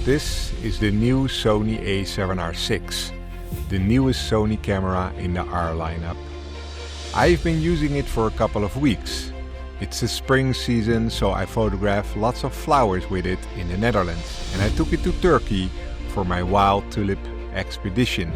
This is the new Sony A7R6, the newest Sony camera in the R lineup. I've been using it for a couple of weeks. It's the spring season, so I photographed lots of flowers with it in the Netherlands, and I took it to Turkey for my wild tulip expedition.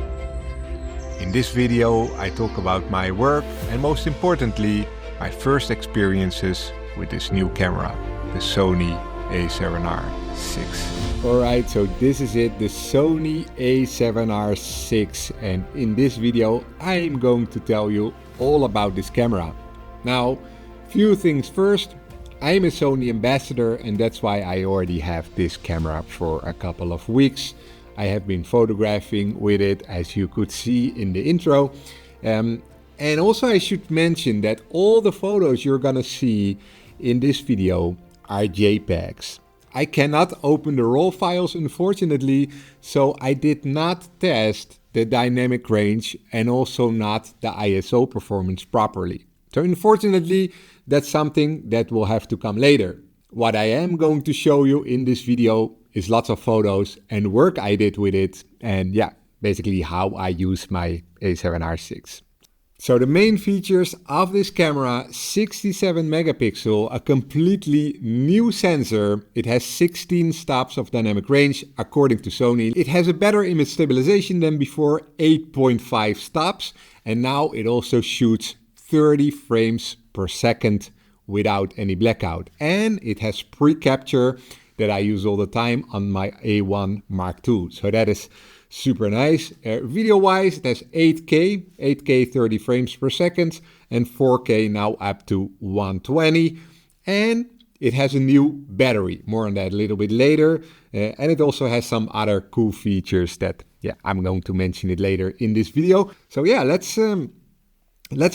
In this video I talk about my work and, most importantly, my first experiences with this new camera, the Sony A7R6. Alright, so this is it, the Sony A7R6, and in this video I'm going to tell you all about this camera. Now, few things first, I'm a Sony ambassador, and that's why I already have this camera for a couple of weeks. I have been photographing with it, as you could see in the intro. And also I should mention that all the photos you're gonna see in this video are JPEGs. I cannot open the RAW files, unfortunately, so I did not test the dynamic range and also not the ISO performance properly. So unfortunately, that's something that will have to come later. What I am going to show you in this video is lots of photos and work I did with it, and yeah, basically how I use my A7R6. So the main features of this camera: 67 megapixel, a completely new sensor. It has 16 stops of dynamic range according to Sony. It has a better image stabilization than before, 8.5 stops, and now it also shoots 30 frames per second without any blackout. And it has pre-capture that I use all the time on my A1 Mark II. So that is super nice. Video-wise, it has 8K 30 frames per second, and 4K now up to 120. And it has a new battery. More on that a little bit later. And it also has some other cool features that, yeah, I'm going to mention it later in this video. So yeah, let's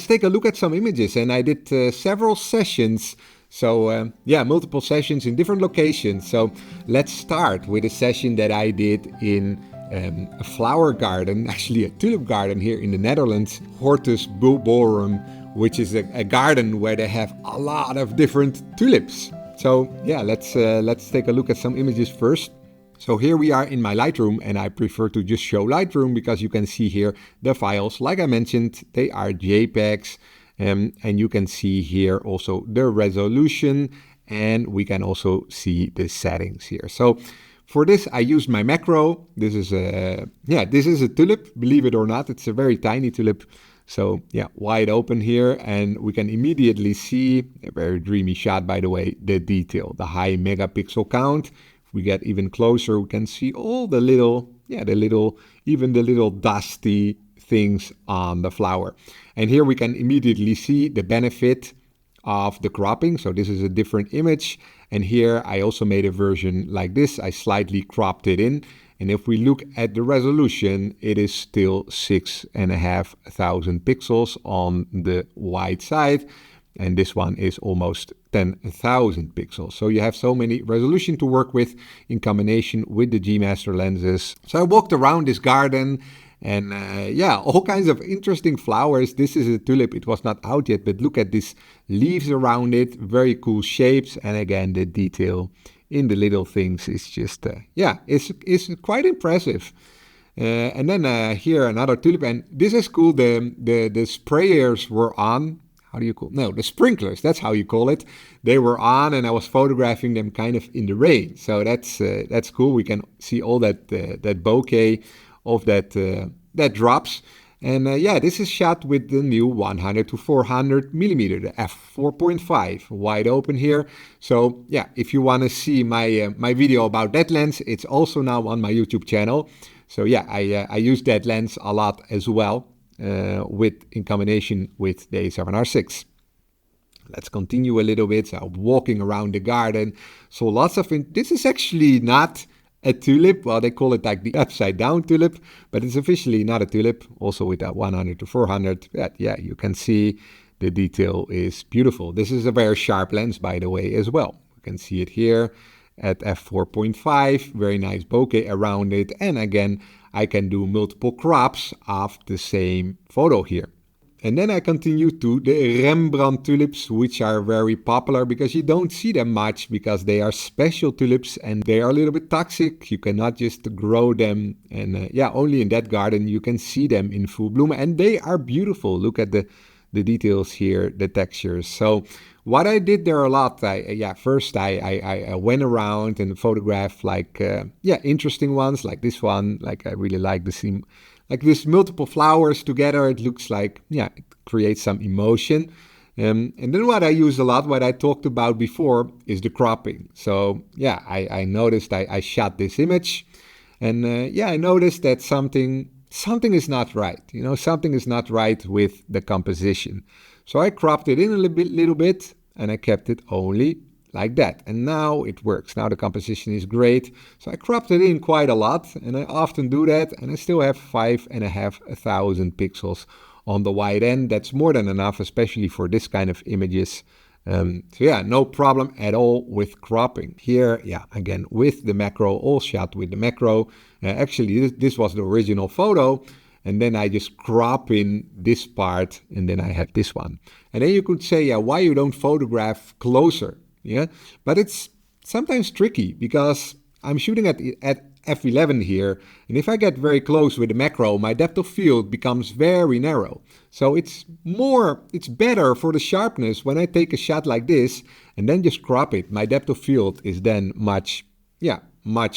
take a look at some images. And I did several sessions. So yeah, multiple sessions in different locations. So let's start with a session that I did in a flower garden, actually a tulip garden here in the Netherlands, Hortus Bulborum, which is a garden where they have a lot of different tulips. So yeah, let's take a look at some images first. So here we are in my Lightroom, and I prefer to just show Lightroom because you can see here the files. Like I mentioned, they are JPEGs, and you can see here also the resolution, and we can also see the settings here. So for this, I used my macro. This is a tulip, believe it or not. It's a very tiny tulip. So yeah, wide open here, and we can immediately see, a very dreamy shot by the way, the detail, the high megapixel count. If we get even closer, we can see all the little, even the little dusty things on the flower. And here we can immediately see the benefit of the cropping. So this is a different image, and here I also made a version like this. I slightly cropped it in, and if we look at the resolution, it is still 6,500 pixels on the wide side, and this one is almost 10,000 pixels. So you have so many resolution to work with in combination with the G Master lenses. So I walked around this garden, and yeah, all kinds of interesting flowers. This is a tulip. It was not out yet, but look at these leaves around it. Very cool shapes. And again, the detail in the little things is just, yeah, it's quite impressive. And then here another tulip. And this is cool. The sprayers were on. How do you call it? No, the sprinklers. That's how you call it. They were on, and I was photographing them kind of in the rain. So that's cool. We can see all that bouquet of that drops. And yeah, this is shot with the new 100 to 400 millimeter, the f4.5, wide open here. So yeah, if you want to see my my video about that lens, it's also now on my YouTube channel. So yeah, I use that lens a lot as well, in combination with the A7R6. Let's continue a little bit. So walking around the garden, so lots of this is actually not a tulip. Well, they call it like the upside down tulip, but it's officially not a tulip. Also with that 100 to 400, yeah, you can see the detail is beautiful. This is a very sharp lens, by the way, as well. You can see it here at f4.5, very nice bokeh around it. And again, I can do multiple crops of the same photo here. And then I continue to the Rembrandt tulips, which are very popular because you don't see them much because they are special tulips and they are a little bit toxic. You cannot just grow them. And only in that garden you can see them in full bloom. And they are beautiful. Look at the details here, the textures. So what I did there a lot, first I went around and photographed like, interesting ones like this one. Like I really like the scene. Like this multiple flowers together, it looks like, it creates some emotion. And then what I use a lot, what I talked about before, is the cropping. So I noticed I shot this image and I noticed that something is not right. Something is not right with the composition. So I cropped it in a little bit and I kept it only like that. And now it works. Now the composition is great. So I cropped it in quite a lot and I often do that and I still have 5,500 pixels on the wide end. That's more than enough, especially for this kind of images. No problem at all with cropping. Here, again, with the macro, all shot with the macro. Actually, this was the original photo. And then I just crop in this part and then I have this one. And then you could say, why you don't photograph closer? But it's sometimes tricky because I'm shooting at f11 here, and if I get very close with the macro, my depth of field becomes very narrow. So it's better for the sharpness when I take a shot like this and then just crop it. My depth of field is then much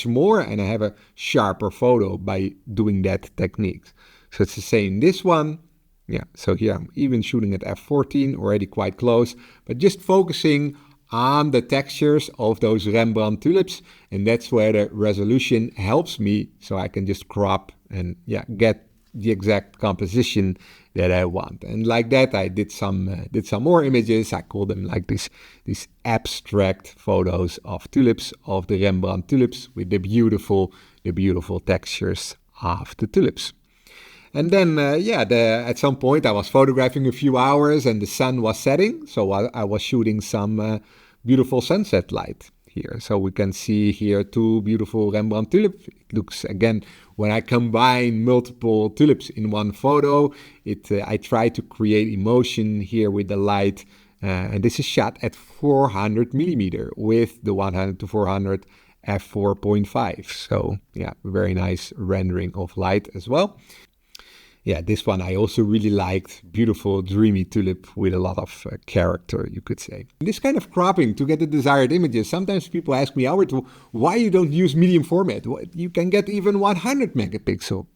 more, and I have a sharper photo by doing that technique. So it's the same this one. So here I'm even shooting at f14, already quite close, but just focusing on the textures of those Rembrandt tulips, and that's where the resolution helps me, so I can just crop and get the exact composition that I want. And like that, I did some more images. I call them like these abstract photos of tulips, of the Rembrandt tulips, with the beautiful textures of the tulips. And then, at some point I was photographing a few hours and the sun was setting. So I was shooting some beautiful sunset light here. So we can see here two beautiful Rembrandt tulips. It looks, again, when I combine multiple tulips in one photo, I try to create emotion here with the light. And this is shot at 400 millimeter with the 100 to 400 f4.5. So very nice rendering of light as well. This one I also really liked. Beautiful, dreamy tulip with a lot of character, you could say. This kind of cropping to get the desired images, sometimes people ask me, Albert, why you don't use medium format? You can get even 100 megapixel,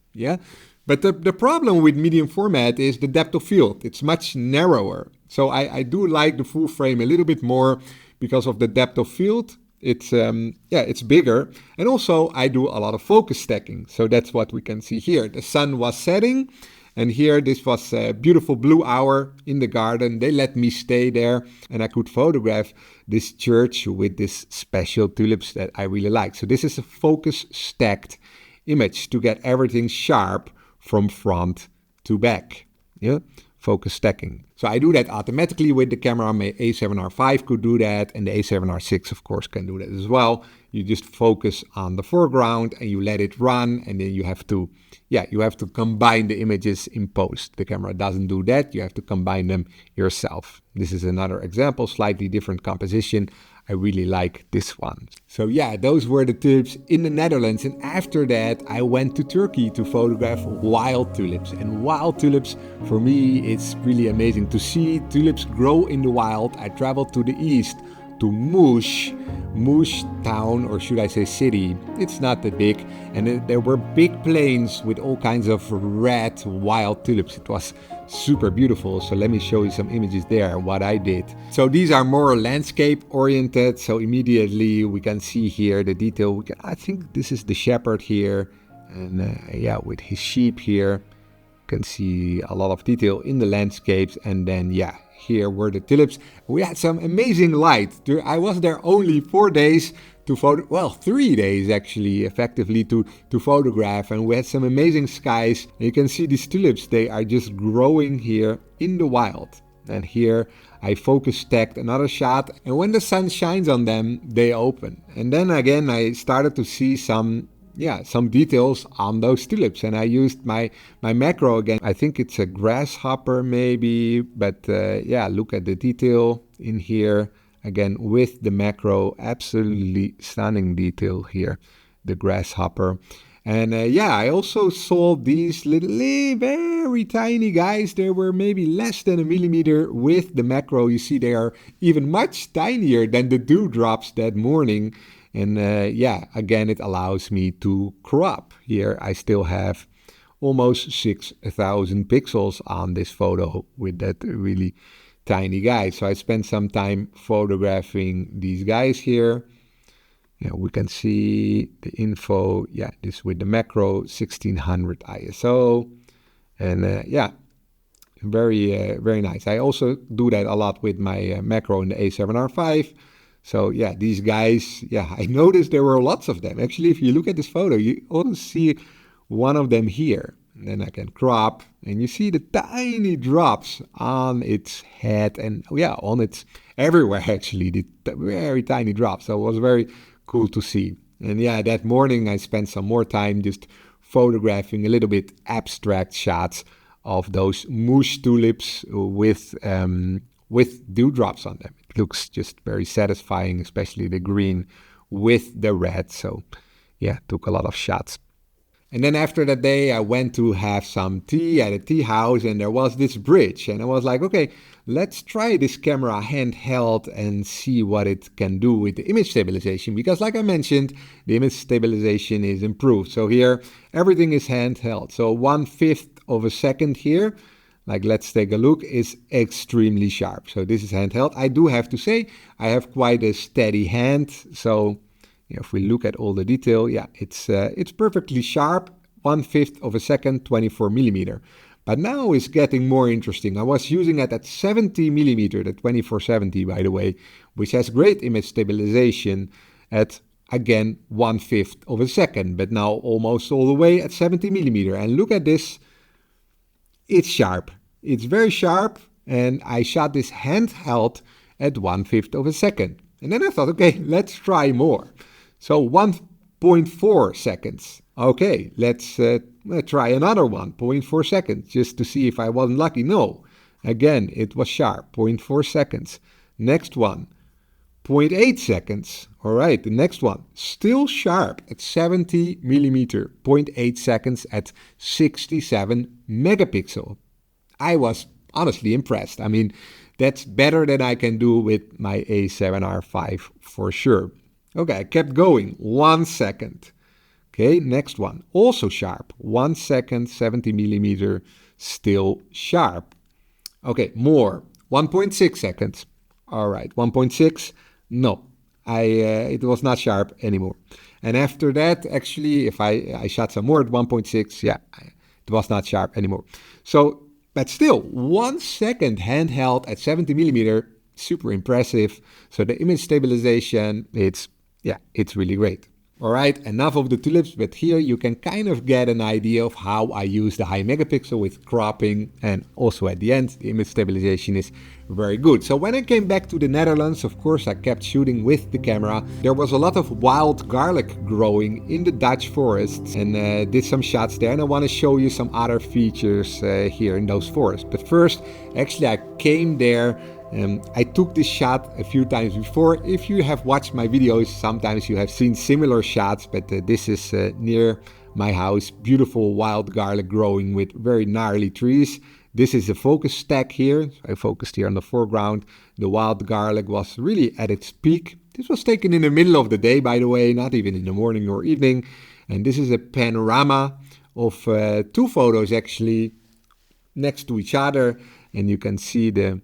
But the problem with medium format is the depth of field. It's much narrower. So I do like the full frame a little bit more because of the depth of field. It's bigger. And also I do a lot of focus stacking. So that's what we can see here. The sun was setting and here this was a beautiful blue hour in the garden. They let me stay there and I could photograph this church with this special tulips that I really like. So this is a focus stacked image to get everything sharp from front to back. Focus stacking. So I do that automatically with the camera. My A7R5 could do that, and the A7R6 of course can do that as well. You just focus on the foreground and you let it run, and then you have to combine the images in post. The camera doesn't do that. You have to combine them yourself. This is another example, slightly different composition. I really like this one. So those were the tulips in the Netherlands. And after that, I went to Turkey to photograph wild tulips. And wild tulips, for me, it's really amazing to see tulips grow in the wild. I traveled to the east, to Muş town, or should I say city. It's not that big. And there were big plains with all kinds of red wild tulips. It was super beautiful. So let me show you some images there, what I did. So these are more landscape oriented. So immediately we can see here the detail. I think this is the shepherd here. And with his sheep here, you can see a lot of detail in the landscapes. And then, here were the tulips. We had some amazing light. I was there only 4 days to 3 days actually, effectively to photograph, and we had some amazing skies. And you can see these tulips, they are just growing here in the wild. And here I focus stacked another shot, and when the sun shines on them, they open. And then again I started to see some yeah, some details on those tulips. And I used my macro again. I think it's a grasshopper maybe, but yeah, look at the detail in here. Again, with the macro, absolutely stunning detail here, the grasshopper. And yeah, I also saw these little, very tiny guys. They were maybe less than a millimeter with the macro. You see, they are even much tinier than the dewdrops that morning. And yeah, again, it allows me to crop. Here I still have almost 6,000 pixels on this photo with that really tiny guy. So I spent some time photographing these guys here. Yeah, we can see the info. Yeah, this with the macro 1600 ISO. And yeah, very nice. I also do that a lot with my macro in the A7R5. So yeah, these guys, yeah, I noticed there were lots of them. Actually, if you look at this photo, you also see one of them here. And then I can crop, and you see the tiny drops on its head and yeah, on its everywhere actually, the very tiny drops. So it was very cool to see. And yeah, that morning I spent some more time just photographing a little bit abstract shots of those mousse tulips with dewdrops on them. It looks just very satisfying, especially the green with the red. So yeah, took a lot of shots. And then after that day, I went to have some tea at a tea house, and there was this bridge. And I was like, okay, let's try this camera handheld and see what it can do with the image stabilization. Because like I mentioned, the image stabilization is improved. So here, everything is handheld. So 1/5 of a second here, like let's take a look, is extremely sharp. So this is handheld. I do have to say, I have quite a steady hand. So if we look at all the detail, yeah, it's perfectly sharp, 1/5 of a second, 24 millimeter. But now it's getting more interesting. I was using it at 70 millimeter, the 2470, by the way, which has great image stabilization at, again, 1/5 of a second, but now almost all the way at 70 millimeter. And look at this, it's sharp. It's very sharp, and I shot this handheld at 1/5 of a second. And then I thought, okay, let's try more. So 1.4 seconds. Okay, let's try another 1.4 seconds just to see if I wasn't lucky. No, again, it was sharp, 0.4 seconds. Next one, 0.8 seconds. All right, the next one, still sharp at 70 millimeter, 0.8 seconds at 67 megapixel. I was honestly impressed. I mean, that's better than I can do with my A7R5 for sure. Okay, I kept going. 1 second. Okay, next one. Also sharp. 1 second, 70 millimeter, still sharp. Okay, more. 1.6 seconds. All right, 1.6. No, it was not sharp anymore. And after that, actually, if I shot some more at 1.6, yeah, it was not sharp anymore. So, but still, 1 second handheld at 70 millimeter, super impressive. So the image stabilization, it's really great. All right, enough of the tulips, but here you can kind of get an idea of how I use the high megapixel with cropping, and also at the end, the image stabilization is very good. So when I came back to the Netherlands, of course, I kept shooting with the camera. There was a lot of wild garlic growing in the Dutch forests, and did some shots there, and I want to show you some other features here in those forests. But first, actually, I came there. I took this shot a few times before. If you have watched my videos, sometimes you have seen similar shots, but this is near my house. Beautiful wild garlic growing with very gnarly trees. This is a focus stack here. So I focused here on the foreground. The wild garlic was really at its peak. This was taken in the middle of the day, by the way, not even in the morning or evening. And this is a panorama of two photos actually next to each other. And you can see the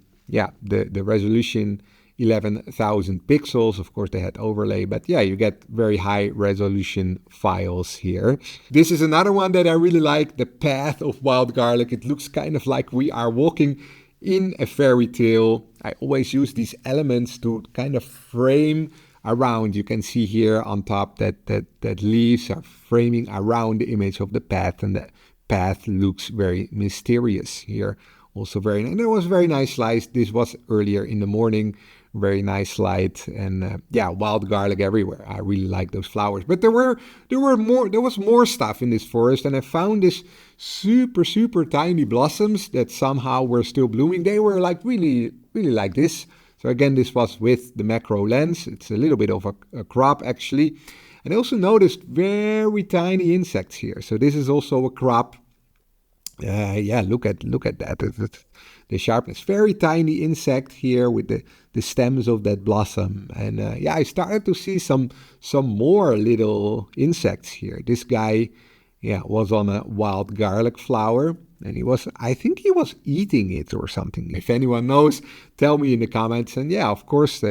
resolution, 11,000 pixels. Of course, they had overlay, but yeah, you get very high resolution files here. This is another one that I really like, the path of wild garlic. It looks kind of like we are walking in a fairy tale. I always use these elements to kind of frame around. You can see here on top that leaves are framing around the image of the path, and the path looks very mysterious here. Also very nice. And there was very nice light. This was earlier in the morning. very nice light, and yeah, wild garlic everywhere. I really like those flowers. But there was more stuff in this forest, and I found this super tiny blossoms that somehow were still blooming. They were like really like this. So again, this was with the macro lens. It's a little bit of a crop actually. And I also noticed very tiny insects here. So this is also a crop. Yeah, look at that. The sharpness. Very tiny insect here with the stems of that blossom. And yeah, I started to see some more little insects here. This guy, yeah, was on a wild garlic flower. And I think he was eating it or something. If anyone knows, tell me in the comments. And yeah, of course,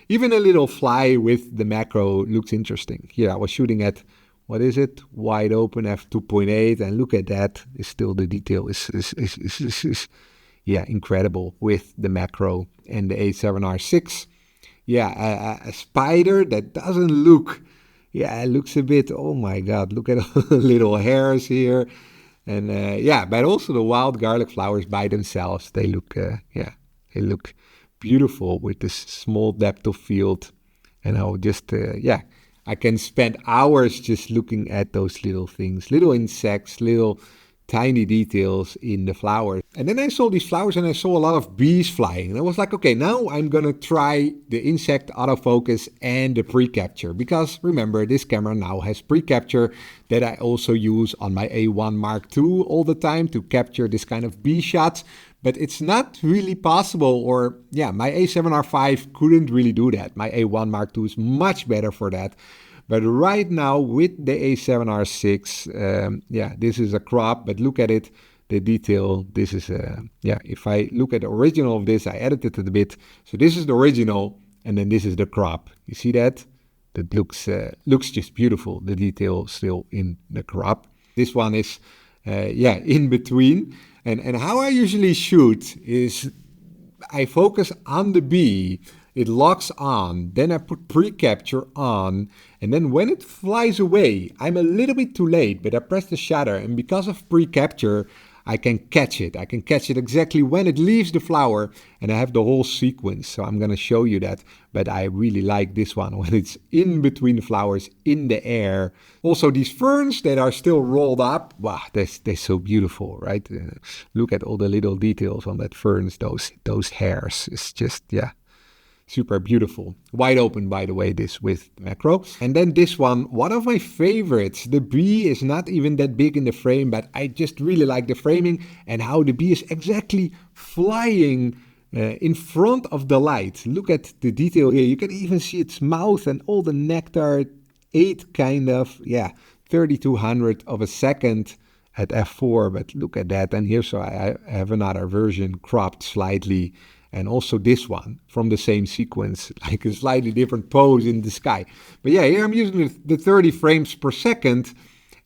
even a little fly with the macro looks interesting. Here, I was shooting at, what is it? Wide open f2.8. And look at that. It's still the detail is yeah, incredible with the macro and the A7R6. Yeah, a spider that doesn't look, yeah, it looks a bit, oh my God, look at all the little hairs here. And yeah, but also the wild garlic flowers by themselves, they look, yeah, they look beautiful with this small depth of field. And I'll just, yeah, I can spend hours just looking at those little things, little insects, little tiny details in the flowers. And then I saw these flowers and I saw a lot of bees flying. And I was like, okay, now I'm gonna try the insect autofocus and the pre-capture, because remember, this camera now has pre-capture that I also use on my A1 Mark II all the time to capture this kind of bee shots. But it's not really possible, or yeah, my A7R5 couldn't really do that. My A1 Mark II is much better for that. But right now with the A7R6, yeah, this is a crop, but look at it, the detail. This is, yeah, if I look at the original of this, I edited it a bit. So this is the original, and then this is the crop. You see that? That looks just beautiful, the detail still in the crop. This one is, yeah, in between. And how I usually shoot is I focus on the bee. It locks on, then I put pre-capture on, and then when it flies away, I'm a little bit too late, but I press the shutter, and because of pre-capture, I can catch it. I can catch it exactly when it leaves the flower, and I have the whole sequence, so I'm gonna show you that. But I really like this one, when it's in between the flowers, in the air. Also, these ferns that are still rolled up, wow, they're so beautiful, right? Look at all the little details on that ferns, those hairs. It's just, yeah. Super beautiful. Wide open, by the way, this with macro. And then this one of my favorites. The bee is not even that big in the frame, but I just really like the framing and how the bee is exactly flying in front of the light. Look at the detail here. You can even see its mouth and all the nectar. 8 kind of, yeah, 3200 of a second at f4, but look at that. And here, so I have another version cropped slightly. And also this one from the same sequence, like a slightly different pose in the sky. But yeah, here I'm using the 30 frames per second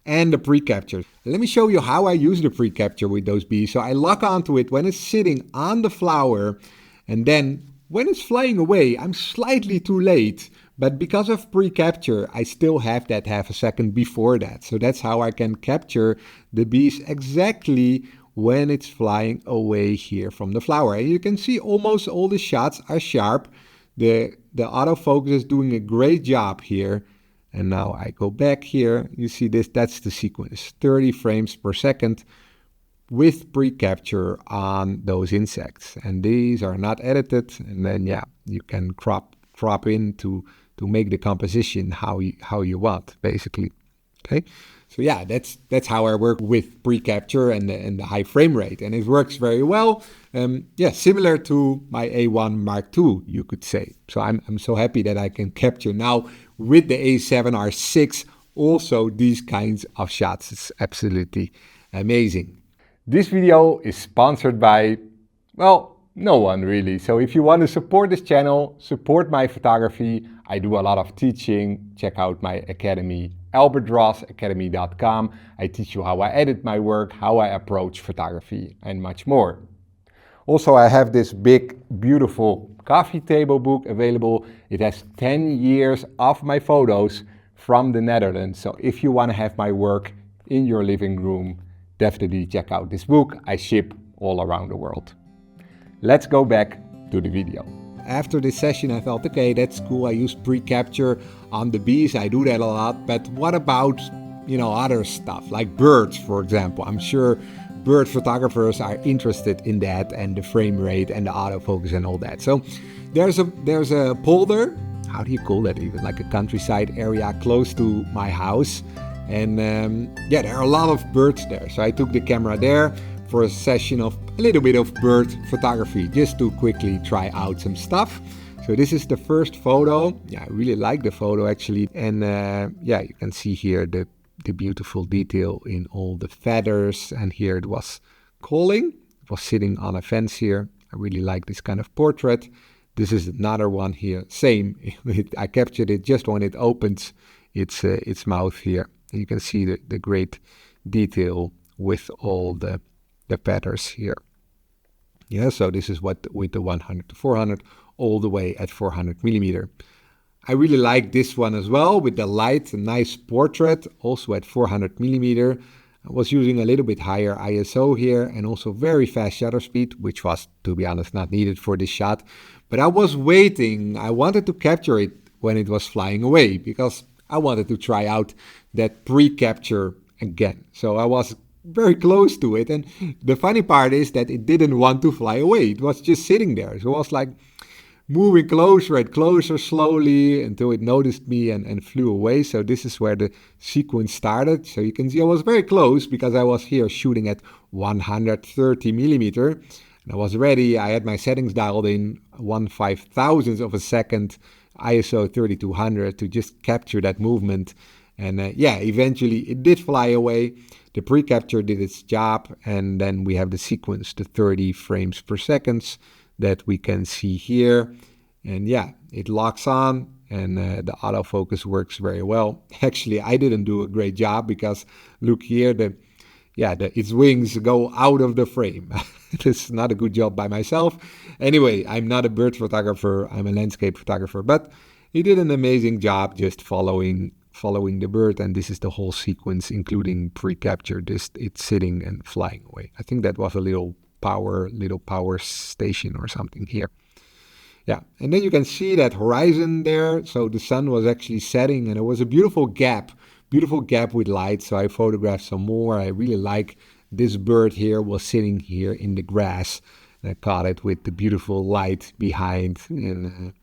and the pre-capture. Let me show you how I use the pre-capture with those bees. So I lock onto it when it's sitting on the flower, and then when it's flying away, I'm slightly too late. But because of pre-capture, I still have that half a second before that. So that's how I can capture the bees exactly when it's flying away here from the flower. And you can see almost all the shots are sharp. The autofocus is doing a great job here. And now I go back here. You see this, that's the sequence. 30 frames per second with pre-capture on those insects. And these are not edited. And then, yeah, you can crop in to make the composition how you want, basically. Okay. So yeah, that's how I work with pre-capture and the high frame rate, and it works very well. Yeah, similar to my A1 Mark II, you could say. So I'm so happy that I can capture now with the A7R6 also these kinds of shots. It's absolutely amazing. This video is sponsored by, well, no one really. So if you want to support this channel, support my photography, I do a lot of teaching. Check out my academy, albertdrosacademy.com. I teach you how I edit my work, how I approach photography, and much more. Also, I have this big, beautiful coffee table book available. It has 10 years of my photos from the Netherlands. So if you want to have my work in your living room, definitely check out this book. I ship all around the world. Let's go back to the video. after this session I felt, okay, that's cool. I use pre-capture on the bees. I do that a lot. But what about, other stuff like birds, for example? I'm sure bird photographers are interested in that, and the frame rate and the autofocus and all that. So there's a polder, how do you call that, even like a countryside area close to my house, and there are a lot of birds there. So I took the camera there for a session of a little bit of bird photography, just to quickly try out some stuff. So this is the first photo. Yeah, I really like the photo actually, and you can see here the beautiful detail in all the feathers, and here it was calling. It was sitting on a fence here. I really like this kind of portrait. This is another one here, same. I captured it just when it opens its mouth here. And you can see the great detail with all the feathers here. Yeah, so this is what with the 100 to 400, all the way at 400 millimeter. I really like this one as well with the light, a nice portrait, also at 400 millimeter. I was using a little bit higher ISO here and also very fast shutter speed, which was, to be honest, not needed for this shot. But I was waiting. I wanted to capture it when it was flying away because I wanted to try out that pre-capture again. So I was very close to it. And the funny part is that it didn't want to fly away. It was just sitting there. So it was like moving closer and closer slowly until it noticed me and flew away. So this is where the sequence started. So you can see I was very close because I was here shooting at 130 millimeter. And I was ready. I had my settings dialed in 1/5000th of a second, ISO 3200 to just capture that movement. And eventually it did fly away. The pre-capture did its job. And then we have the sequence, the 30 frames per second that we can see here. And it locks on, and the autofocus works very well. Actually, I didn't do a great job because look here, its wings go out of the frame. It's not a good job by myself. Anyway, I'm not a bird photographer, I'm a landscape photographer, but he did an amazing job just following the bird, and this is the whole sequence, including pre-capture, it's sitting and flying away. I think that was a little power station or something here. Yeah, and then you can see that horizon there. So the sun was actually setting, and it was a beautiful gap with light. So I photographed some more. I really like this bird here was sitting here in the grass, and I caught it with the beautiful light behind. And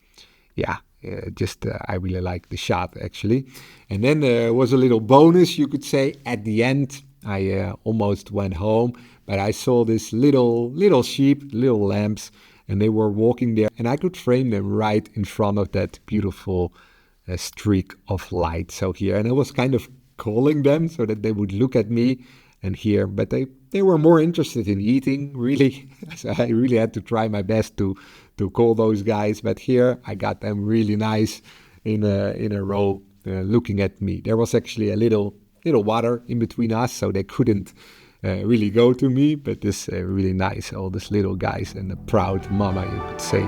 I really like the shot actually. And then there was a little bonus, you could say, at the end. I almost went home, but I saw this little sheep, little lambs, and they were walking there, and I could frame them right in front of that beautiful streak of light. So here, and I was kind of calling them so that they would look at me and hear, but they were more interested in eating, really. So I really had to try my best to call those guys, but here I got them really nice in a row looking at me. There was actually a little water in between us, so they couldn't really go to me, but this really nice, all these little guys, and a proud mama, you could say.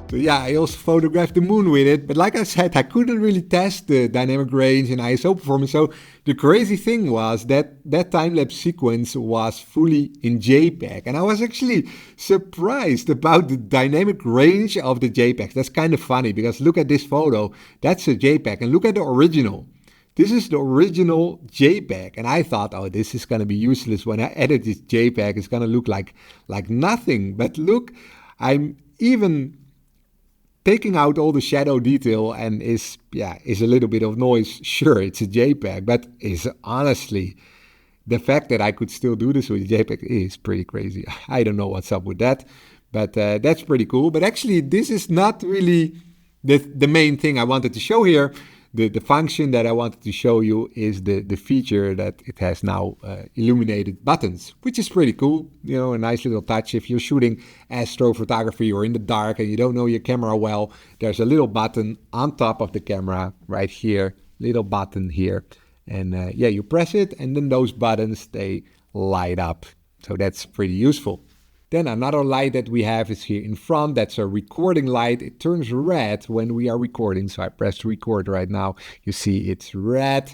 So I also photographed the moon with it, but like I said, I couldn't really test the dynamic range and ISO performance. So the crazy thing was that time-lapse sequence was fully in JPEG, and I was actually surprised about the dynamic range of the JPEGs. That's kind of funny because look at this photo, that's a JPEG, and look at the original. This is the original JPEG, and I thought, oh, this is going to be useless when I edit this JPEG. It's going to look like nothing. But look, I'm even taking out all the shadow detail, and is a little bit of noise. Sure, it's a JPEG, but is honestly, the fact that I could still do this with JPEG is pretty crazy. I don't know what's up with that, but that's pretty cool. But actually, this is not really the main thing I wanted to show here. The function that I wanted to show you is the feature that it has now illuminated buttons, which is pretty cool. You know, a nice little touch. If you're shooting astrophotography or in the dark and you don't know your camera well, there's a little button on top of the camera right here, little button here. And you press it, and then those buttons, they light up. So that's pretty useful. Then another light that we have is here in front. That's a recording light. It turns red when we are recording. So I pressed record right now. You see it's red.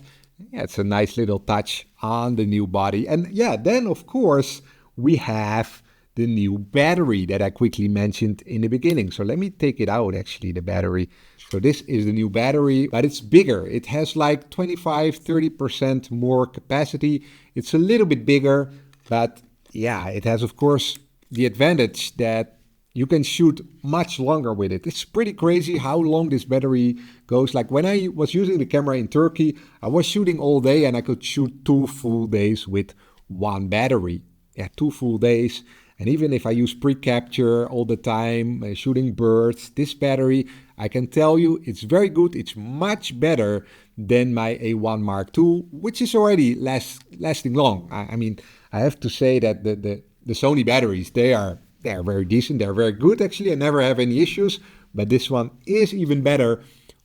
Yeah, it's a nice little touch on the new body. And yeah, then of course we have the new battery that I quickly mentioned in the beginning. So let me take it out, actually, the battery. So this is the new battery, but it's bigger. It has like 25-30% more capacity. It's a little bit bigger, but yeah, it has, of course, the advantage that you can shoot much longer with it. It's pretty crazy how long this battery goes. Like when I was using the camera in Turkey, I was shooting all day and I could shoot 2 full days with one battery. Yeah, 2 full days. And even if I use pre-capture all the time, shooting birds, this battery, I can tell you it's very good. It's much better than my A1 Mark II, which is already lasting long. I mean, I have to say that the Sony batteries, they are very decent. They're very good, actually. I never have any issues, but this one is even better.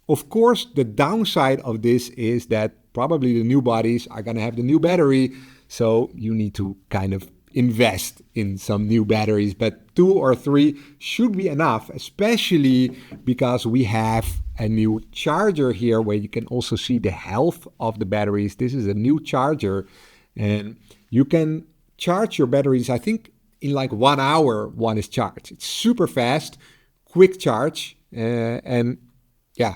Of course, the downside of this is that probably the new bodies are going to have the new battery, so you need to kind of invest in some new batteries, but 2 or 3 should be enough, especially because we have a new charger here where you can also see the health of the batteries. This is a new charger and you can charge your batteries, I think in like 1 hour one is charged. It's super fast, quick charge, and yeah,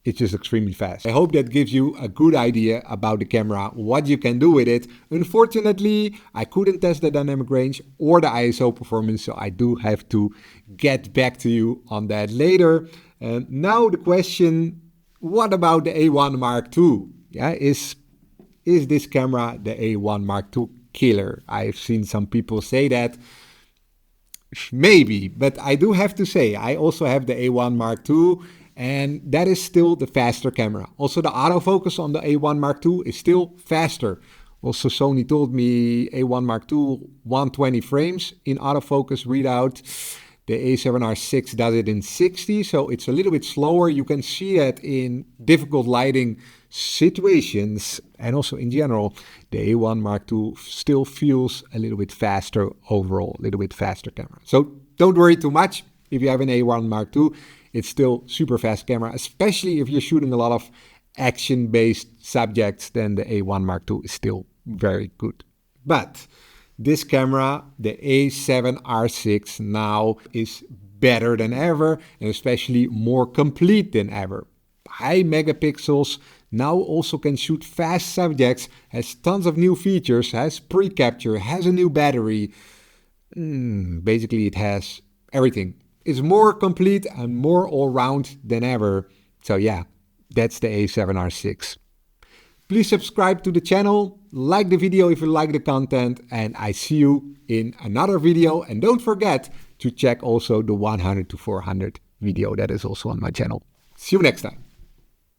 it's just extremely fast. I hope that gives you a good idea about the camera, what you can do with it. Unfortunately, I couldn't test the dynamic range or the ISO performance, so I do have to get back to you on that later. And now the question, what about the A1 Mark II? Yeah, is this camera the A1 Mark II killer? I've seen some people say that. Maybe, but I do have to say, I also have the A1 Mark II, and that is still the faster camera. Also, the autofocus on the A1 Mark II is still faster. Also, Sony told me A1 Mark II 120 frames in autofocus readout. The A7R6 does it in 60, so it's a little bit slower. You can see that in difficult lighting situations, and also in general, the A1 Mark II still feels a little bit faster overall, a little bit faster camera. So don't worry too much if you have an A1 Mark II. It's still super fast camera, especially if you're shooting a lot of action-based subjects, then the A1 Mark II is still very good. But this camera, the A7R6 now is better than ever and especially more complete than ever. High megapixels, now also can shoot fast subjects, has tons of new features, has pre-capture, has a new battery. Basically it has everything. It's more complete and more all-round than ever. So yeah, that's the A7R6. Please subscribe to the channel, like the video if you like the content, and I see you in another video. And don't forget to check also the 100 to 400 video that is also on my channel. See you next time.